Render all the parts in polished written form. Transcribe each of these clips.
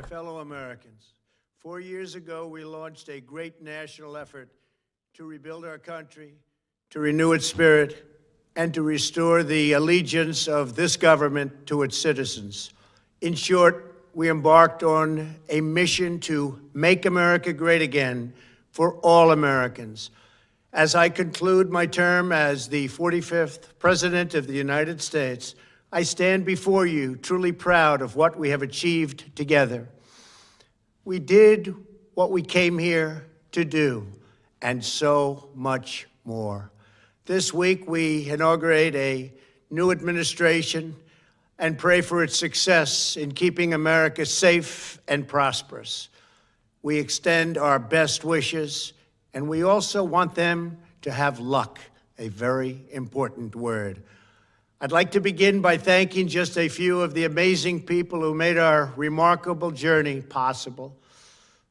fellow Americans, 4 years ago, we launched a great national effort to rebuild our country, to renew its spirit, and to restore the allegiance of this government to its citizens. In short, we embarked on a mission to make America great again for all Americans. As I conclude my term as the 45th President of the United States, I stand before you truly proud of what we have achieved together. We did what we came here to do, and so much more. This week, we inaugurate a new administration and pray for its success in keeping America safe and prosperous. We extend our best wishes, and we also want them to have luck, a very important word. I'd like to begin by thanking just a few of the amazing people who made our remarkable journey possible.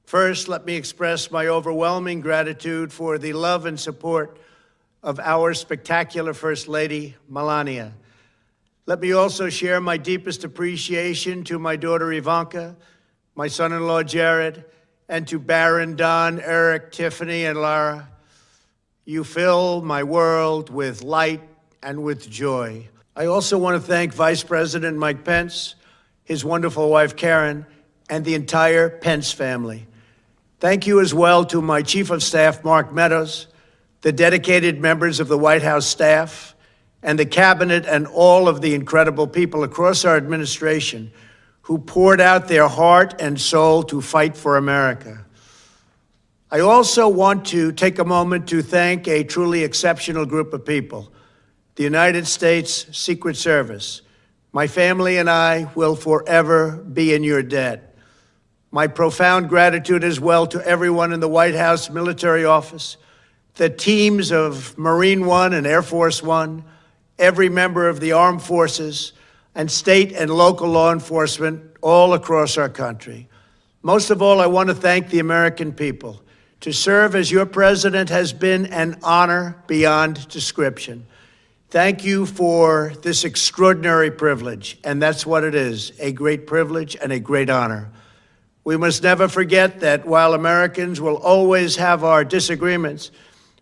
First, let me express my overwhelming gratitude for the love and support of our spectacular First Lady, Melania. Let me also share my deepest appreciation to my daughter Ivanka, my son-in-law Jared, and to Barron, Don, Eric, Tiffany, and Lara. You fill my world with light and with joy. I also want to thank Vice President Mike Pence, his wonderful wife Karen, and the entire Pence family. Thank you as well to my Chief of Staff, Mark Meadows, the dedicated members of the White House staff, and the cabinet, and all of the incredible people across our administration who poured out their heart and soul to fight for America. I also want to take a moment to thank a truly exceptional group of people. The United States Secret Service. My family and I will forever be in your debt. My profound gratitude as well to everyone in the White House Military Office, the teams of Marine One and Air Force One, every member of the armed forces, and state and local law enforcement all across our country. Most of all, I want to thank the American people. To serve as your president has been an honor beyond description. Thank you for this extraordinary privilege, and that's what it is, a great privilege and a great honor. We must never forget that while Americans will always have our disagreements,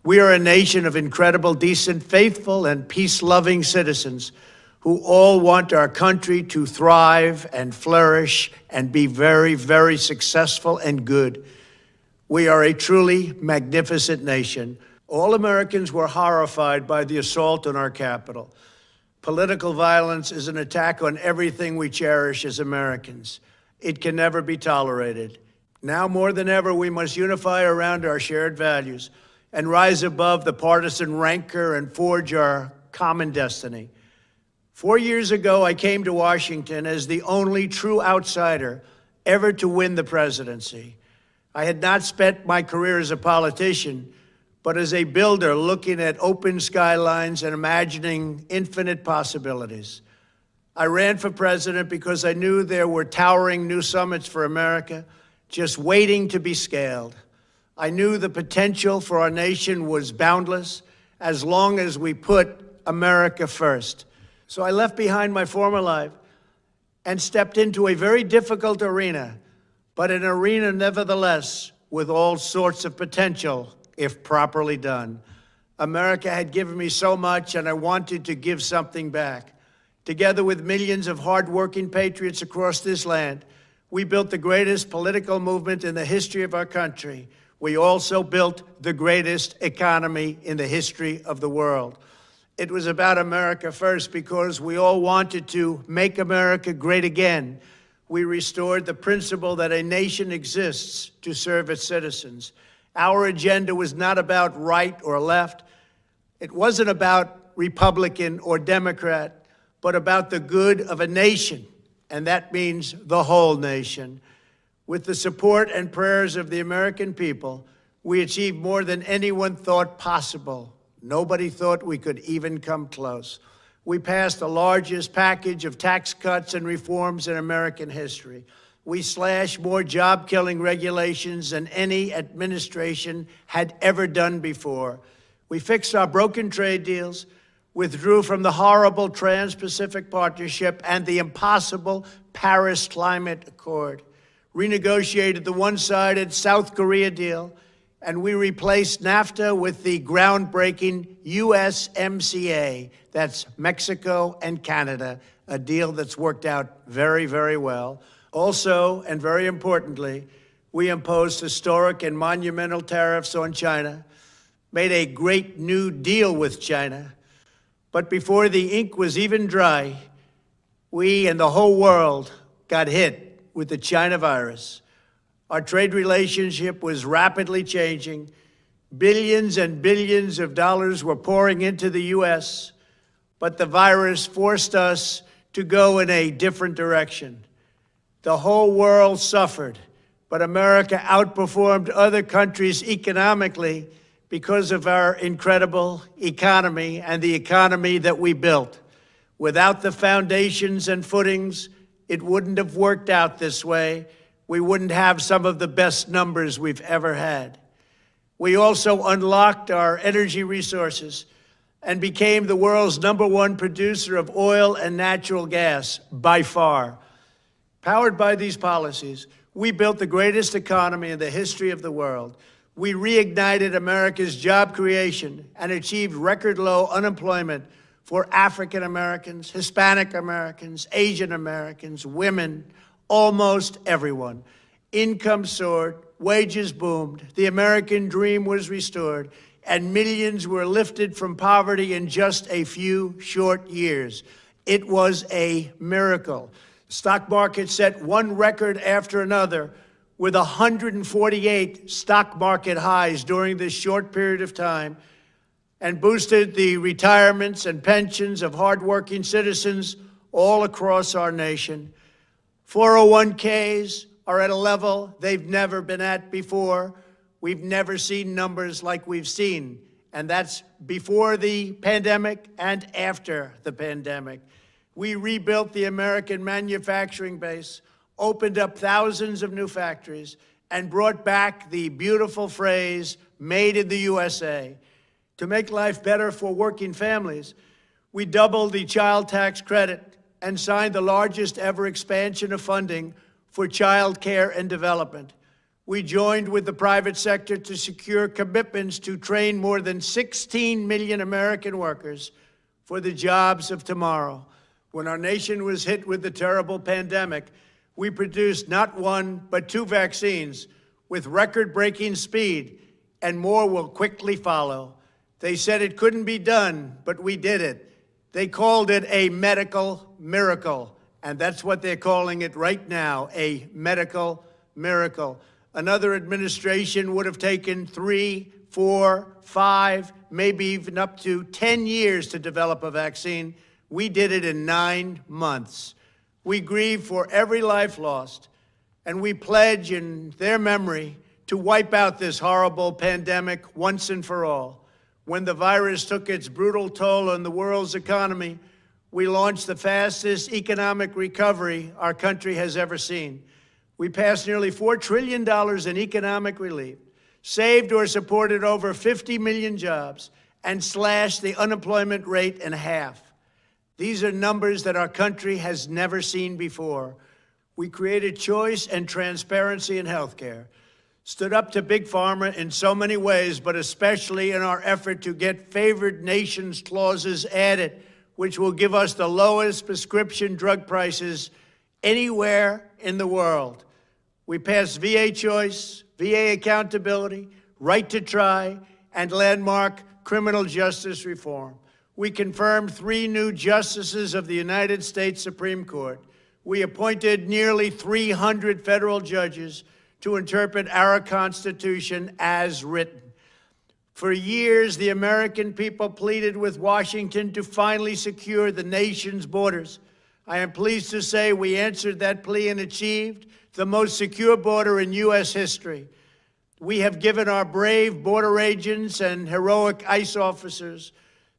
we are a nation of incredible, decent, faithful, and peace-loving citizens who all want our country to thrive and flourish and be very, very successful and good. We are a truly magnificent nation. All Americans were horrified by the assault on our Capitol. Political violence is an attack on everything we cherish as Americans. It can never be tolerated. Now more than ever, we must unify around our shared values and rise above the partisan rancor and forge our common destiny. 4 years ago, I came to Washington as the only true outsider ever to win the presidency. I had not spent my career as a politician, but as a builder looking at open skylines and imagining infinite possibilities. I ran for president because I knew there were towering new summits for America just waiting to be scaled. I knew the potential for our nation was boundless as long as we put America first. So I left behind my former life and stepped into a very difficult arena, but an arena nevertheless with all sorts of potential if properly done. America had given me so much, and I wanted to give something back. Together with millions of hardworking patriots across this land, we built the greatest political movement in the history of our country. We also built the greatest economy in the history of the world. It was about America first because we all wanted to make America great again. We restored the principle that a nation exists to serve its citizens. Our agenda was not about right or left. It wasn't about Republican or Democrat, but about the good of a nation, and that means the whole nation. With the support and prayers of the American people, we achieved more than anyone thought possible. Nobody thought we could even come close. We passed the largest package of tax cuts and reforms in American history. We slashed more job-killing regulations than any administration had ever done before. We fixed our broken trade deals, withdrew from the horrible Trans-Pacific Partnership and the impossible Paris Climate Accord, renegotiated the one-sided South Korea deal, and we replaced NAFTA with the groundbreaking USMCA. That's Mexico and Canada, a deal that's worked out very, very well. Also, and very importantly, we imposed historic and monumental tariffs on China, made a great new deal with China. But before the ink was even dry, we and the whole world got hit with the China virus. Our trade relationship was rapidly changing. Billions and billions of dollars were pouring into the U.S., but the virus forced us to go in a different direction. The whole world suffered, but America outperformed other countries economically because of our incredible economy and the economy that we built. Without the foundations and footings, it wouldn't have worked out this way. We wouldn't have some of the best numbers we've ever had. We also unlocked our energy resources and became the world's #1 producer of oil and natural gas, by far. Powered by these policies, we built the greatest economy in the history of the world. We reignited America's job creation and achieved record low unemployment for African Americans, Hispanic Americans, Asian Americans, women, almost everyone. Income soared, wages boomed, the American dream was restored, and millions were lifted from poverty in just a few short years. It was a miracle. The stock market set one record after another, with 148 stock market highs during this short period of time, and boosted the retirements and pensions of hardworking citizens all across our nation. 401ks are at a level they've never been at before. We've never seen numbers like we've seen, and that's before the pandemic and after the pandemic. We rebuilt the American manufacturing base, opened up thousands of new factories, and brought back the beautiful phrase, "Made in the USA." To make life better for working families, we doubled the child tax credit and signed the largest ever expansion of funding for child care and development. We joined with the private sector to secure commitments to train more than 16 million American workers for the jobs of tomorrow. When our nation was hit with the terrible pandemic, we produced not one, but 2 vaccines with record-breaking speed, and more will quickly follow. They said it couldn't be done, but we did it. They called it a medical miracle, and that's what they're calling it right now, a medical miracle. Another administration would have taken 3, 4, 5, maybe even up to 10 years to develop a vaccine. We did it in 9 months. We grieve for every life lost, and we pledge in their memory to wipe out this horrible pandemic once and for all. When the virus took its brutal toll on the world's economy, we launched the fastest economic recovery our country has ever seen. We passed nearly $4 trillion in economic relief, saved or supported over 50 million jobs, and slashed the unemployment rate in half. These are numbers that our country has never seen before. We created choice and transparency in healthcare, stood up to Big Pharma in so many ways, but especially in our effort to get favored nations clauses added, which will give us the lowest prescription drug prices anywhere in the world. We passed VA choice, VA accountability, right to try, and landmark criminal justice reform. We confirmed 3 new justices of the United States Supreme Court. We appointed nearly 300 federal judges to interpret our Constitution as written. For years, the American people pleaded with Washington to finally secure the nation's borders. I am pleased to say we answered that plea and achieved the most secure border in U.S. history. We have given our brave border agents and heroic ICE officers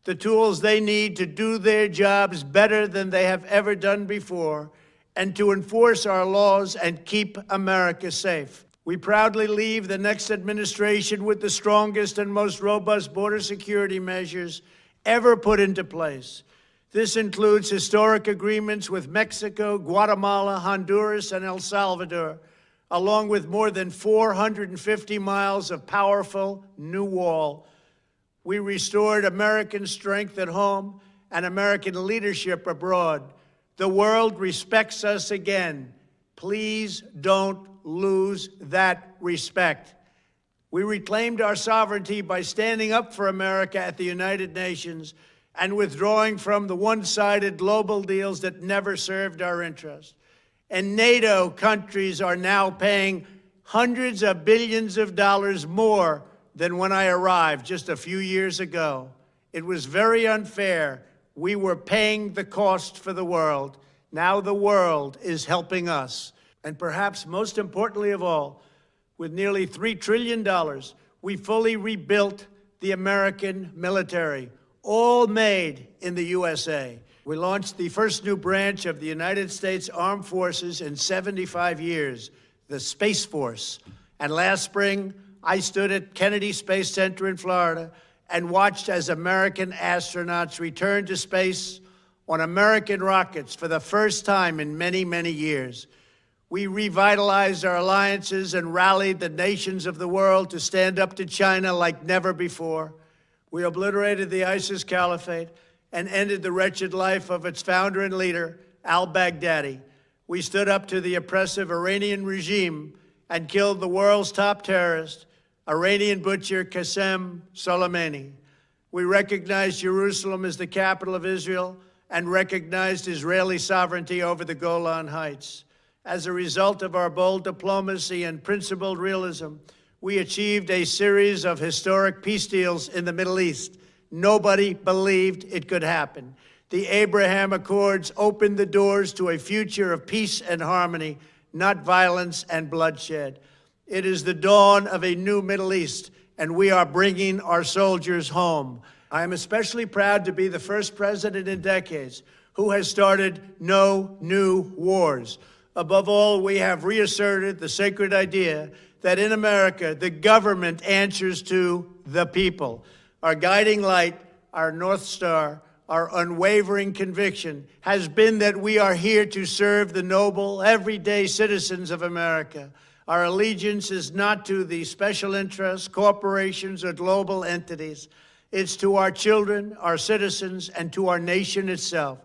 the tools they need to do their jobs better than they have ever done before, and to enforce our laws and keep America safe. We proudly leave the next administration with the strongest and most robust border security measures ever put into place. This includes historic agreements with Mexico, Guatemala, Honduras, and El Salvador, along with more than 450 miles of powerful new wall. We restored American strength at home and American leadership abroad. The world respects us again. Please don't lose that respect. We reclaimed our sovereignty by standing up for America at the United Nations and withdrawing from the one-sided global deals that never served our interests. And NATO countries are now paying hundreds of billions of dollars more than when I arrived just a few years ago. It was very unfair. We were paying the cost for the world. Now the world is helping us. And perhaps most importantly of all, with nearly $3 trillion, we fully rebuilt the American military, all made in the USA. We launched the first new branch of the United States Armed Forces in 75 years, the Space Force. And last spring, I stood at Kennedy Space Center in Florida and watched as American astronauts returned to space on American rockets for the first time in many, many years. We revitalized our alliances and rallied the nations of the world to stand up to China like never before. We obliterated the ISIS caliphate and ended the wretched life of its founder and leader, al-Baghdadi. We stood up to the oppressive Iranian regime and killed the world's top terrorist, Iranian butcher Qasem Soleimani. We recognized Jerusalem as the capital of Israel and recognized Israeli sovereignty over the Golan Heights. As a result of our bold diplomacy and principled realism, we achieved a series of historic peace deals in the Middle East. Nobody believed it could happen. The Abraham Accords opened the doors to a future of peace and harmony, not violence and bloodshed. It is the dawn of a new Middle East, and we are bringing our soldiers home. I am especially proud to be the first president in decades who has started no new wars. Above all, we have reasserted the sacred idea that in America, the government answers to the people. Our guiding light, our North Star, our unwavering conviction has been that we are here to serve the noble, everyday citizens of America. Our allegiance is not to the special interests, corporations, or global entities. It's to our children, our citizens, and to our nation itself.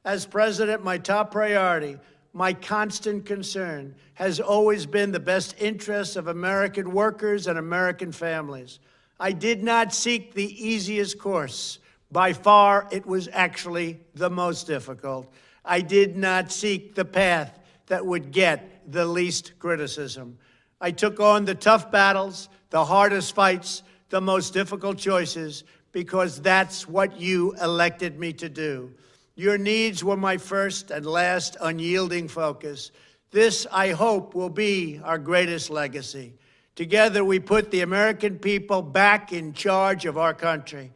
As president, my top priority, my constant concern has always been the best interests of American workers and American families. I did not seek the easiest course. By far, it was actually the most difficult. I did not seek the path that would get the least criticism. I took on the tough battles, the hardest fights, the most difficult choices, because that's what you elected me to do. Your needs were my first and last unyielding focus. This, I hope, will be our greatest legacy. Together, we put the American people back in charge of our country.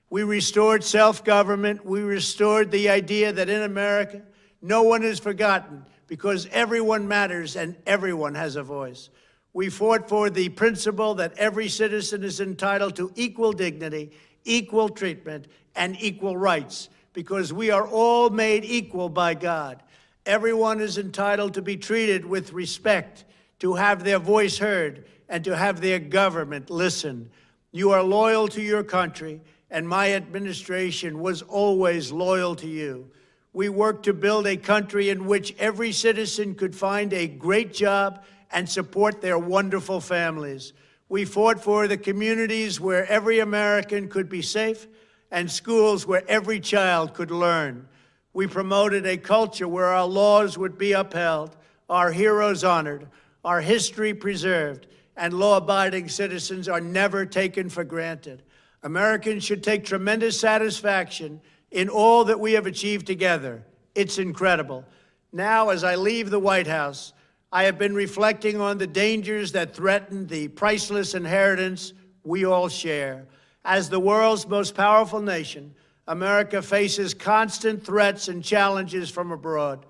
We restored self-government. We restored the idea that in America, no one is forgotten because everyone matters and everyone has a voice. We fought for the principle that every citizen is entitled to equal dignity, equal treatment, and equal rights, because we are all made equal by God. Everyone is entitled to be treated with respect, to have their voice heard, and to have their government listen. You are loyal to your country, and my administration was always loyal to you. We worked to build a country in which every citizen could find a great job and support their wonderful families. We fought for the communities where every American could be safe and schools where every child could learn. We promoted a culture where our laws would be upheld, our heroes honored, our history preserved, and law-abiding citizens are never taken for granted. Americans should take tremendous satisfaction in all that we have achieved together. It's incredible. Now, as I leave the White House, I have been reflecting on the dangers that threaten the priceless inheritance we all share. As the world's most powerful nation, America faces constant threats and challenges from abroad.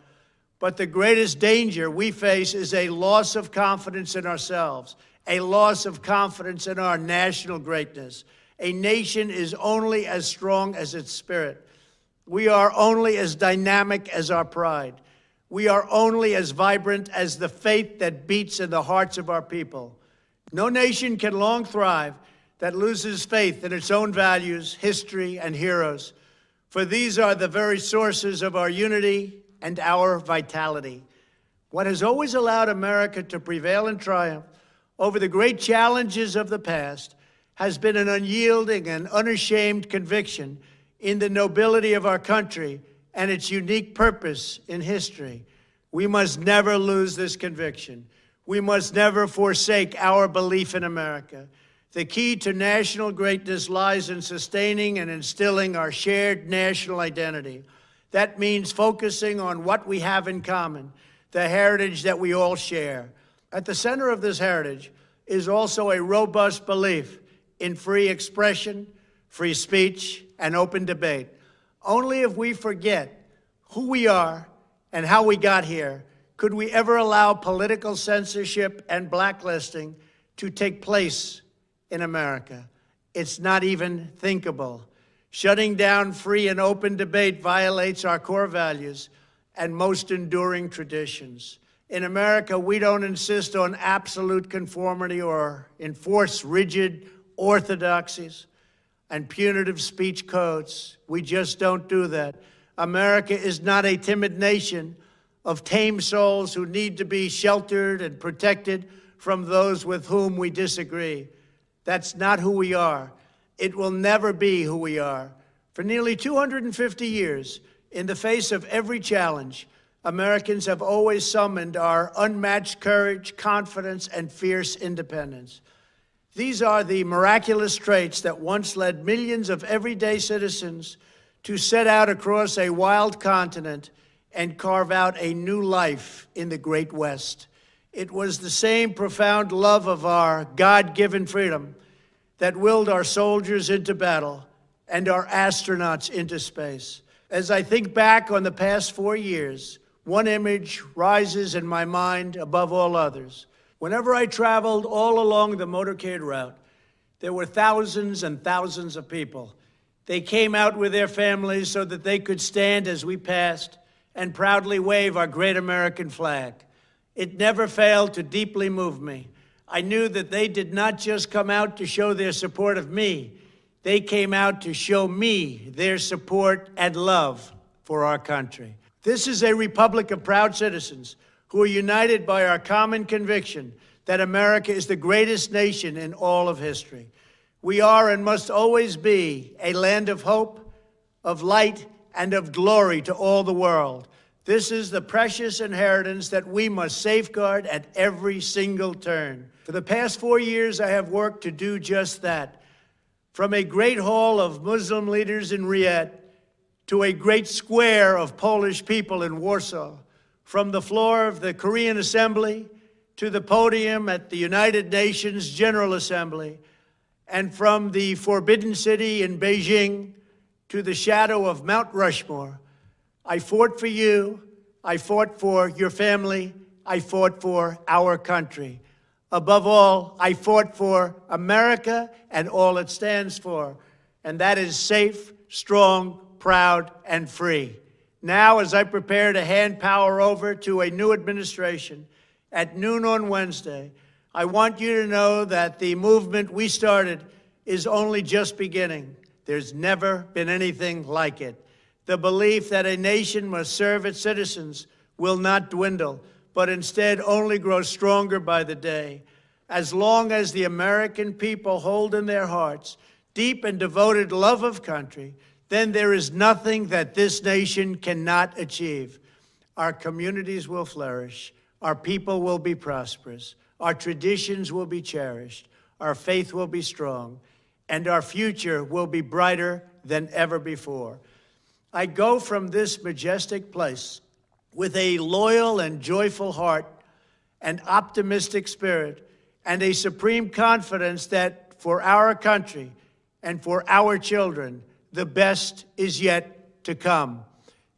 But the greatest danger we face is a loss of confidence in ourselves, a loss of confidence in our national greatness. A nation is only as strong as its spirit. We are only as dynamic as our pride. We are only as vibrant as the faith that beats in the hearts of our people. No nation can long thrive that loses faith in its own values, history, and heroes, for these are the very sources of our unity and our vitality. What has always allowed America to prevail and triumph over the great challenges of the past has been an unyielding and unashamed conviction in the nobility of our country and its unique purpose in history. We must never lose this conviction. We must never forsake our belief in America. The key to national greatness lies in sustaining and instilling our shared national identity. That means focusing on what we have in common, the heritage that we all share. At the center of this heritage is also a robust belief in free expression, free speech, and open debate. Only if we forget who we are and how we got here could we ever allow political censorship and blacklisting to take place in America. It's not even thinkable. Shutting down free and open debate violates our core values and most enduring traditions. In America, we don't insist on absolute conformity or enforce rigid orthodoxies and punitive speech codes. We just don't do that. America is not a timid nation of tame souls who need to be sheltered and protected from those with whom we disagree. That's not who we are. It will never be who we are. For nearly 250 years, in the face of every challenge, Americans have always summoned our unmatched courage, confidence, and fierce independence. These are the miraculous traits that once led millions of everyday citizens to set out across a wild continent and carve out a new life in the Great West. It was the same profound love of our God-given freedom that willed our soldiers into battle and our astronauts into space. As I think back on the past 4 years, one image rises in my mind above all others. Whenever I traveled all along the motorcade route, there were thousands and thousands of people. They came out with their families so that they could stand as we passed and proudly wave our great American flag. It never failed to deeply move me. I knew that they did not just come out to show their support of me. They came out to show me their support and love for our country. This is a republic of proud citizens who are united by our common conviction that America is the greatest nation in all of history. We are and must always be a land of hope, of light, and of glory to all the world. This is the precious inheritance that we must safeguard at every single turn. For the past 4 years, I have worked to do just that. From a great hall of Muslim leaders in Riyadh to a great square of Polish people in Warsaw, from the floor of the Korean Assembly to the podium at the United Nations General Assembly, and from the Forbidden City in Beijing to the shadow of Mount Rushmore, I fought for you, I fought for your family, I fought for our country. Above all, I fought for America and all it stands for, and that is safe, strong, proud, and free. Now, as I prepare to hand power over to a new administration at noon on Wednesday, I want you to know that the movement we started is only just beginning. There's never been anything like it. The belief that a nation must serve its citizens will not dwindle, but instead only grow stronger by the day. As long as the American people hold in their hearts deep and devoted love of country, then there is nothing that this nation cannot achieve. Our communities will flourish, our people will be prosperous, our traditions will be cherished, our faith will be strong, and our future will be brighter than ever before. I go from this majestic place with a loyal and joyful heart, an optimistic spirit, and a supreme confidence that for our country and for our children, the best is yet to come.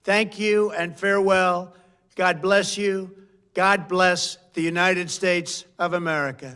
Thank you and farewell. God bless you. God bless the United States of America.